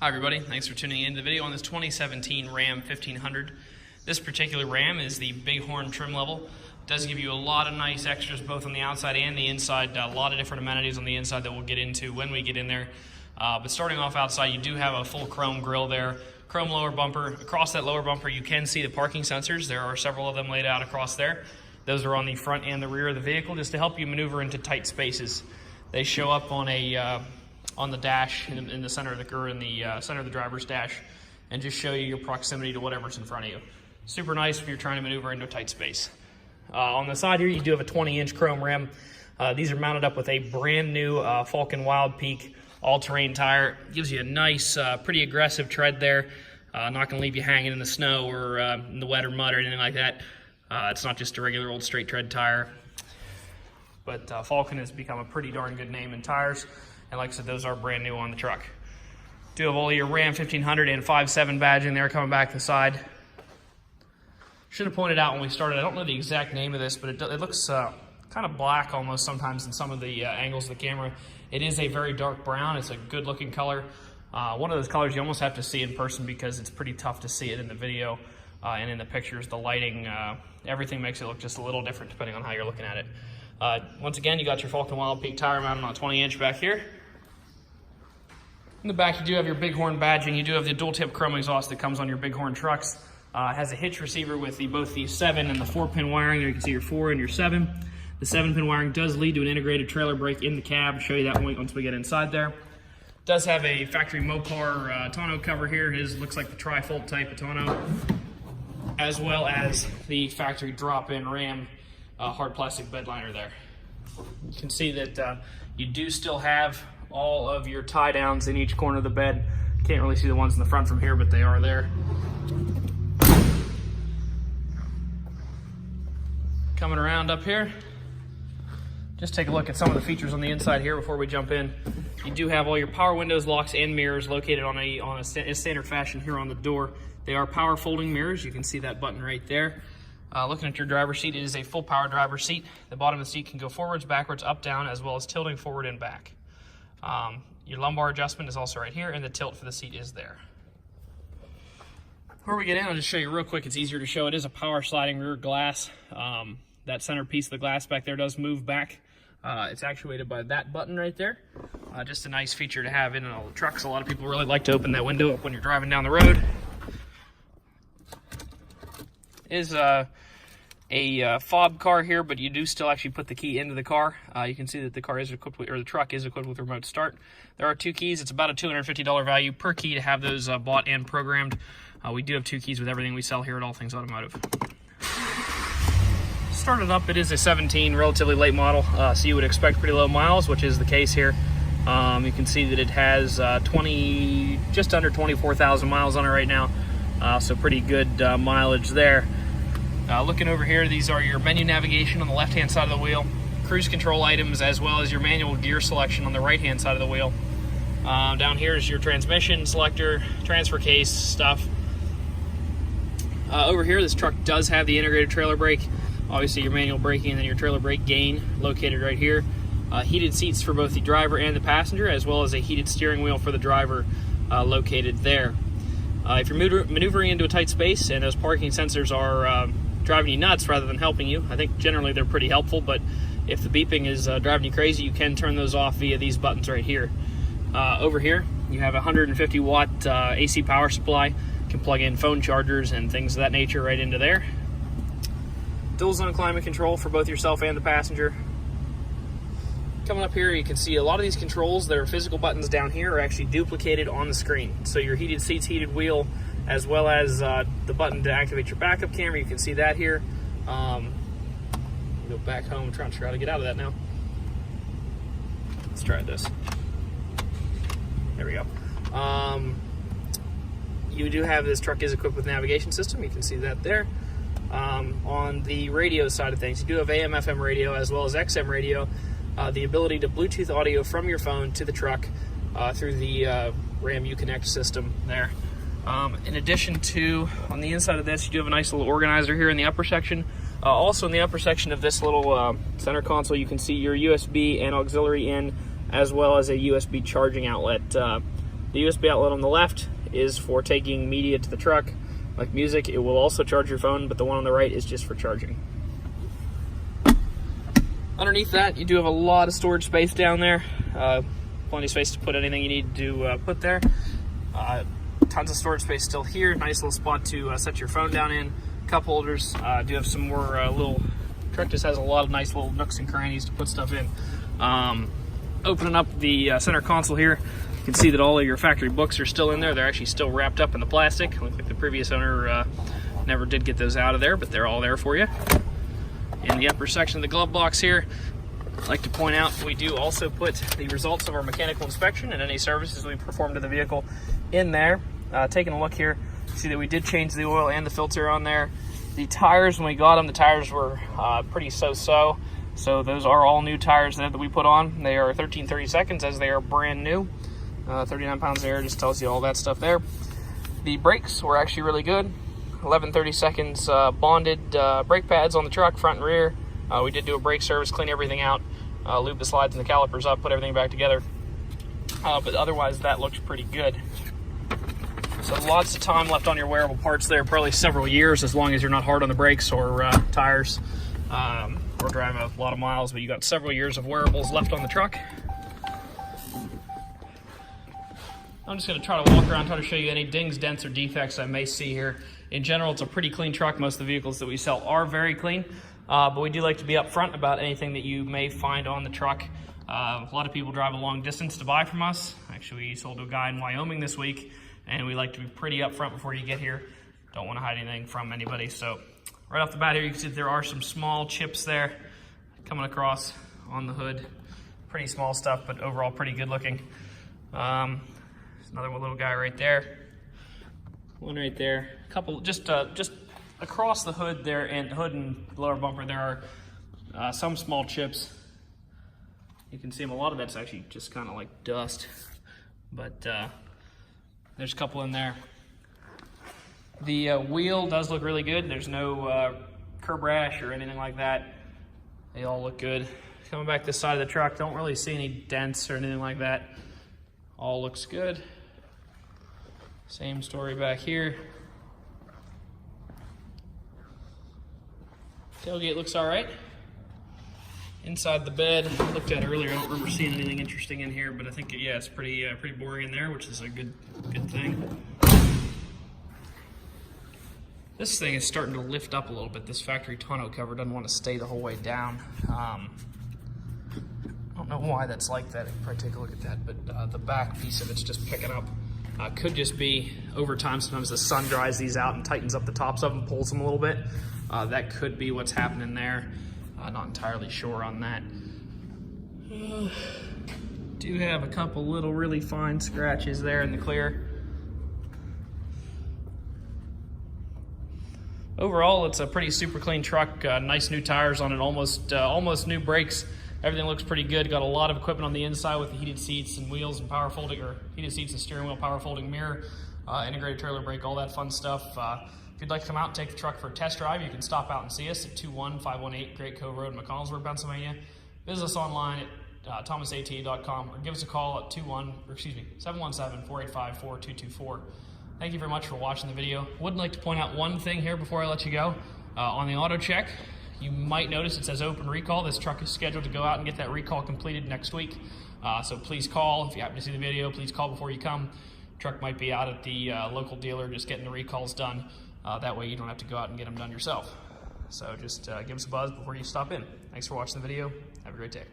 Hi everybody, thanks for tuning in to the video on this 2017 Ram 1500. This particular Ram is the Bighorn trim level. It does give you a lot of nice extras both on the outside and the inside. A lot of different amenities on the inside that we'll get into when we get in there. But starting off outside, you do have a full chrome grille there, chrome lower bumper. Across that lower bumper you can see the parking sensors. There are several of them laid out across there. Those are on the front and the rear of the vehicle just to help you maneuver into tight spaces. They show up on the dash in the center of the center of the driver's dash, and just show you your proximity to whatever's in front of you. Super nice if you're trying to maneuver into a tight space. On the side here, you do have a 20-inch chrome rim. These are mounted up with a brand new Falcon Wild Peak all-terrain tire. Gives you a nice, pretty aggressive tread there. Not gonna leave you hanging in the snow or in the wet or mud or anything like that. It's not just a regular old straight tread tire. But Falcon has become a pretty darn good name in tires. And like I said, those are brand new on the truck. Do have all your Ram 1500 and 5.7 badging there coming back to the side. Should have pointed out when we started, I don't know the exact name of this, but it looks kind of black almost sometimes in some of the angles of the camera. It is a very dark brown. It's a good looking color. One of those colors you almost have to see in person because it's pretty tough to see it in the video and in the pictures. The lighting, everything makes it look just a little different depending on how you're looking at it. Once again, you got your Falcon Wild Peak tire mounted on a 20-inch back here. In the back, you do have your Bighorn badging. You do have the dual-tip chrome exhaust that comes on your Bighorn trucks. It has a hitch receiver with both the 7 and the 4-pin wiring. There you can see your 4 and your 7. The 7-pin wiring does lead to an integrated trailer brake in the cab. I'll show you that once we get inside there. It does have a factory MOPAR tonneau cover here. It looks like the tri-fold type of tonneau, as well as the factory drop-in Ram hard plastic bed liner there. You can see that you do still have all of your tie downs in each corner of the bed. Can't really see the ones in the front from here, but they are there. Coming around up here, just take a look at some of the features on the inside here before we jump in. You do have all your power windows, locks, and mirrors located on a standard fashion here on the door. They are power folding mirrors. You can see that button right there. Looking at your driver's seat, it is a full power driver's seat. The bottom of the seat can go forwards, backwards, up, down, as well as tilting forward and back. Your lumbar adjustment is also right here, and the tilt for the seat is there. Before we get in, I'll just show you real quick. It's easier to show. It is a power sliding rear glass. That center piece of the glass back there does move back. It's actuated by that button right there. Just a nice feature to have in all the trucks. A lot of people really like to open that window up when you're driving down the road. It is a fob car here, but you do still actually put the key into the car. You can see that the car is equipped with, or the truck is equipped with remote start. There are 2 keys. It's about a $250 value per key to have those bought and programmed. We do have 2 keys with everything we sell here at All Things Automotive. Started up, it is a 17, relatively late model, so you would expect pretty low miles, which is the case here. You can see that it has just under 24,000 miles on it right now, so pretty good mileage there. Looking over here, these are your menu navigation on the left-hand side of the wheel, cruise control items, as well as your manual gear selection on the right-hand side of the wheel. Down here is your transmission selector, transfer case stuff. Over here, this truck does have the integrated trailer brake. Obviously, your manual braking and then your trailer brake gain located right here. Heated seats for both the driver and the passenger, as well as a heated steering wheel for the driver located there. If you're maneuvering into a tight space and those parking sensors are driving you nuts rather than helping you, I think generally they're pretty helpful, but if the beeping is driving you crazy, you can turn those off via these buttons right here. Over here, you have a 150 watt AC power supply. You can plug in phone chargers and things of that nature right into there. Dual zone climate control for both yourself and the passenger. Coming up here, you can see a lot of these controls that are physical buttons down here are actually duplicated on the screen. So your heated seats, heated wheel, as well as the button to activate your backup camera, you can see that here. Go back home, I'm trying to figure out how to get out of that now. Let's try this. There we go. You do have, this truck is equipped with navigation system, you can see that there. On the radio side of things, you do have AM, FM radio, as well as XM radio. The ability to Bluetooth audio from your phone to the truck through the Ram Uconnect system there. In addition to, on the inside of this, you do have a nice little organizer here in the upper section. Also in the upper section of this little center console, you can see your USB and auxiliary in, as well as a USB charging outlet The USB outlet on the left is for taking media to the truck, like music. It will also charge your phone, but the one on the right is just for charging. Underneath that, you do have a lot of storage space down there. Plenty of space to put anything you need to put there. Tons of storage space still here. Nice little spot to set your phone down in. Cup holders. Do have some more truck just has a lot of nice little nooks and crannies to put stuff in. Opening up the center console here, you can see that all of your factory books are still in there. They're actually still wrapped up in the plastic. Looks like the previous owner never did get those out of there, but they're all there for you. In the upper section of the glove box here, I'd like to point out we do also put the results of our mechanical inspection and any services we perform to the vehicle in there. Taking a look here, see that we did change the oil and the filter on there. The tires, when we got them, the tires were pretty so-so. So those are all new tires that we put on. They are 13/32 as they are brand new. 39 pounds of air just tells you all that stuff there. The brakes were actually really good. 11/32 bonded brake pads on the truck, front and rear. We did do a brake service, clean everything out, lube the slides and the calipers up, put everything back together. But otherwise, that looks pretty good. So lots of time left on your wearable parts there, probably several years, as long as you're not hard on the brakes or tires or driving a lot of miles, but you got several years of wearables left on the truck. I'm just going to try to walk around, try to show you any dings, dents, or defects I may see here. In general, it's a pretty clean truck. Most of the vehicles that we sell are very clean, but we do like to be upfront about anything that you may find on the truck. A lot of people drive a long distance to buy from us. Actually, we sold to a guy in Wyoming this week, and we like to be pretty upfront before you get here. Don't want to hide anything from anybody. So right off the bat here, you can see there are some small chips there coming across on the hood. Pretty small stuff, but overall pretty good looking. Another little guy right there. One right there. A couple just across the hood there, and hood and lower bumper, there are some small chips. You can see them. A lot of that's actually just kind of like dust, but there's a couple in there. The wheel does look really good. There's no curb rash or anything like that. They all look good. Coming back this side of the truck, don't really see any dents or anything like that. All looks good. Same story back here. Tailgate looks all right. Inside the bed, I looked at it earlier. I don't remember seeing anything interesting in here, but I think yeah, it's pretty boring in there, which is a good thing. This thing is starting to lift up a little bit. This factory tonneau cover doesn't want to stay the whole way down. I don't know why that's like that. You can probably take a look at that, but the back piece of it's just picking up. Could just be over time. Sometimes the sun dries these out and tightens up the tops of them, pulls them a little bit. That could be what's happening there. Not entirely sure on that. Do have a couple little really fine scratches there in the clear. Overall, it's a pretty super clean truck. Nice new tires on it, almost new brakes. Everything looks pretty good. Got a lot of equipment on the inside with the heated seats and wheels and power folding, or heated seats and steering wheel, power folding mirror, integrated trailer brake, all that fun stuff. If you'd like to come out and take the truck for a test drive, you can stop out and see us at 21518 Great Cove Road, McConnellsburg, Pennsylvania. Visit us online at thomasata.com or give us a call at 717-485-4224. Thank you very much for watching the video. Would like to point out one thing here before I let you go. On the auto check, you might notice it says open recall. This truck is scheduled to go out and get that recall completed next week. So please call. If you happen to see the video, please call before you come. Truck might be out at the local dealer just getting the recalls done. That way you don't have to go out and get them done yourself. So just give us a buzz before you stop in. Thanks for watching the video. Have a great day.